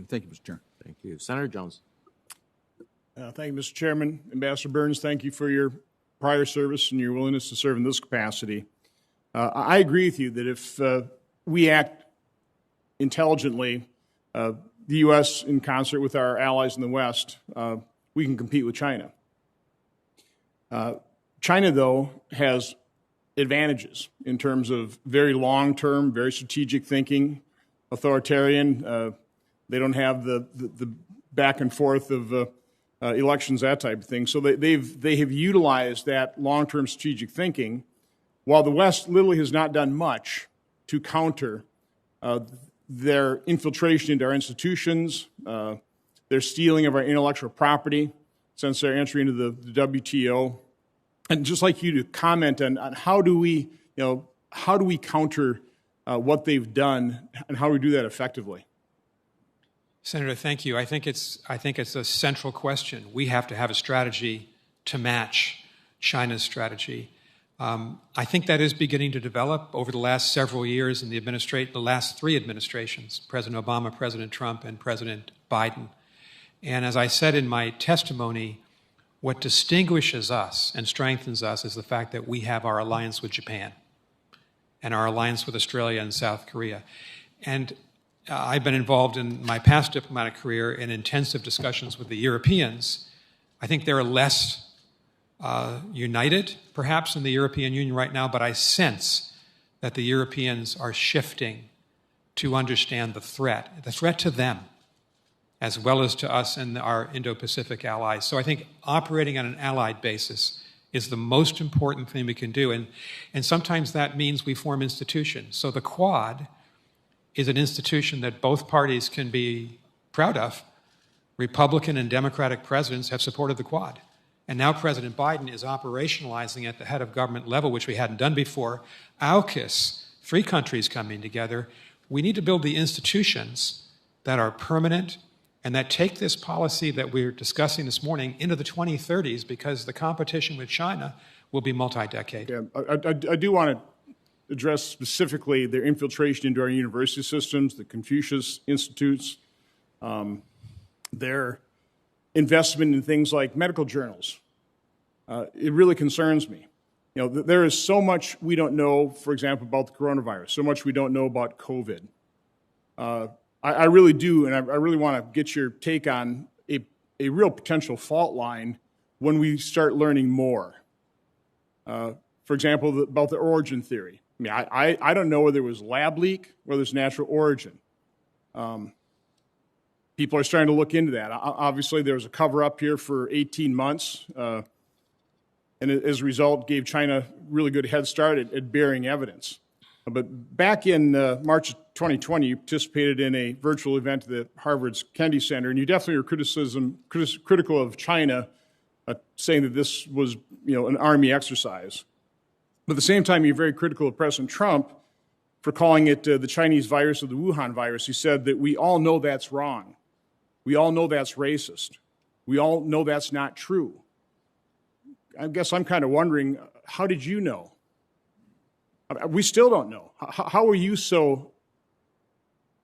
question. Thank you, Mr. Chairman. Thank you. Senator Jones. Thank you, Mr. Chairman. Ambassador Burns, thank you for your prior service and your willingness to serve in this capacity. I agree with you that if we act intelligently, the U.S. in concert with our allies in the West, we can compete with China. China, though, has advantages in terms of very long-term, very strategic thinking, authoritarian. They don't have the back and forth of elections, that type of thing. So they have utilized that long-term strategic thinking, while the West literally has not done much to counter their infiltration into our institutions, their stealing of our intellectual property since their entry into the WTO. And just like you to comment on how do we counter what they've done and how do we do that effectively? Senator, thank you. I think it's a central question. We have to have a strategy to match China's strategy. I think that is beginning to develop over the last several years in the last three administrations, President Obama, President Trump, and President Biden. And as I said in my testimony, what distinguishes us and strengthens us is the fact that we have our alliance with Japan and our alliance with Australia and South Korea. And I've been involved in my past diplomatic career in intensive discussions with the Europeans. I think they're less united, perhaps, in the European Union right now, but I sense that the Europeans are shifting to understand the threat to them, as well as to us and our Indo-Pacific allies. So I think operating on an allied basis is the most important thing we can do. And sometimes that means we form institutions. So the Quad is an institution that both parties can be proud of. Republican and Democratic presidents have supported the Quad. And now President Biden is operationalizing at the head of government level, which we hadn't done before. AUKUS, 3 countries coming together. We need to build the institutions that are permanent and that take this policy that we're discussing this morning into the 2030s, because the competition with China will be multi-decade. Yeah, I do want to address specifically their infiltration into our university systems, the Confucius Institutes, their investment in things like medical journals. It really concerns me. You know, there is so much we don't know, for example, about the coronavirus, so much we don't know about COVID. I really do, and I really want to get your take on a real potential fault line when we start learning more. For example, about the origin theory. I mean, I don't know whether it was lab leak, whether it's natural origin. People are starting to look into that. Obviously, there was a cover-up here for 18 months, and as a result, gave China a really good head start at bearing evidence. But back in March of 2020, you participated in a virtual event at the Harvard's Kennedy Center, and you definitely were critical of China, saying that this was, an army exercise. But at the same time, you're very critical of President Trump for calling it the Chinese virus or the Wuhan virus. He said that we all know that's wrong. We all know that's racist. We all know that's not true. I guess I'm kind of wondering, how did you know? We still don't know. How are you so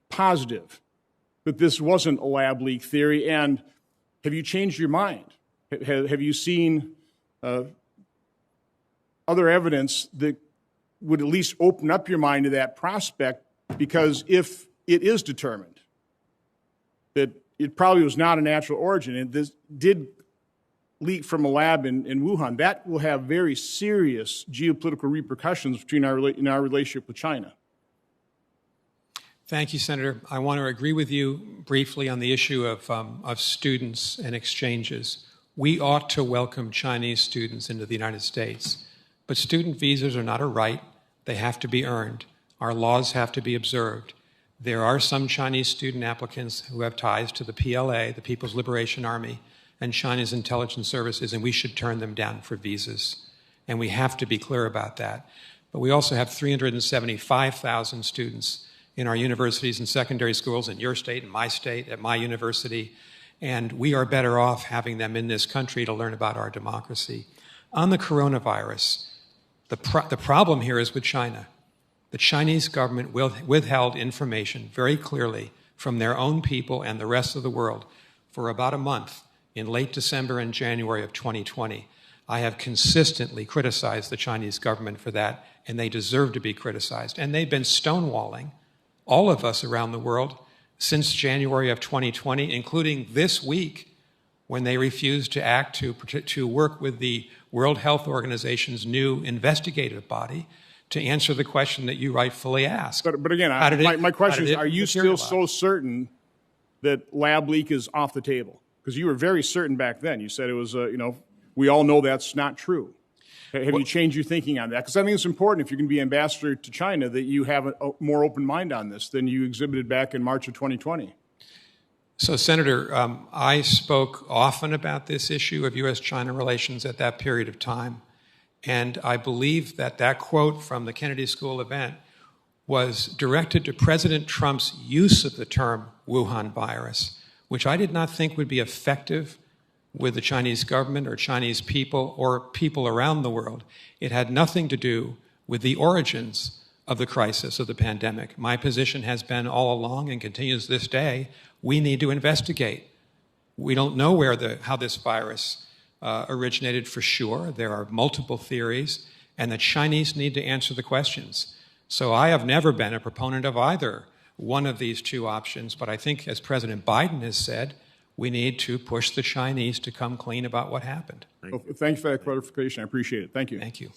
positive that this wasn't a lab leak theory? And have you changed your mind? Have you seen other evidence that would at least open up your mind to that prospect? Because if it is determined that it probably was not a natural origin and this did leak from a lab in Wuhan, that will have very serious geopolitical repercussions in our relationship with China. Thank you, Senator. I want to agree with you briefly on the issue of students and exchanges. We ought to welcome Chinese students into the United States, but student visas are not a right. They have to be earned. Our laws have to be observed. There are some Chinese student applicants who have ties to the PLA, the People's Liberation Army, and China's intelligence services, and we should turn them down for visas. And we have to be clear about that. But we also have 375,000 students in our universities and secondary schools in your state, in my state, at my university, and we are better off having them in this country to learn about our democracy. On the coronavirus, the problem here is with China. The Chinese government withheld information very clearly from their own people and the rest of the world for about a month in late December and January of 2020. I have consistently criticized the Chinese government for that, and they deserve to be criticized. And they've been stonewalling all of us around the world since January of 2020, including this week when they refused to act to work with the World Health Organization's new investigative body to answer the question that you rightfully asked. But again, my question is, are you still so certain that lab leak is off the table? Because you were very certain back then. You said it was, we all know that's not true. Have you changed your thinking on that? Because I think it's important, if you're going to be ambassador to China, that you have a more open mind on this than you exhibited back in March of 2020. So, Senator, I spoke often about this issue of U.S.-China relations at that period of time. And I believe that that quote from the Kennedy School event was directed to President Trump's use of the term Wuhan virus, which I did not think would be effective with the Chinese government or Chinese people or people around the world. It had nothing to do with the origins of the crisis of the pandemic. My position has been all along and continues this day, we need to investigate. We don't know how this virus originated for sure. There are multiple theories, and the Chinese need to answer the questions. So I have never been a proponent of either one of these two options, but I think, as President Biden has said, we need to push the Chinese to come clean about what happened. Well, thanks for that clarification. I appreciate it. Thank you. Thank you.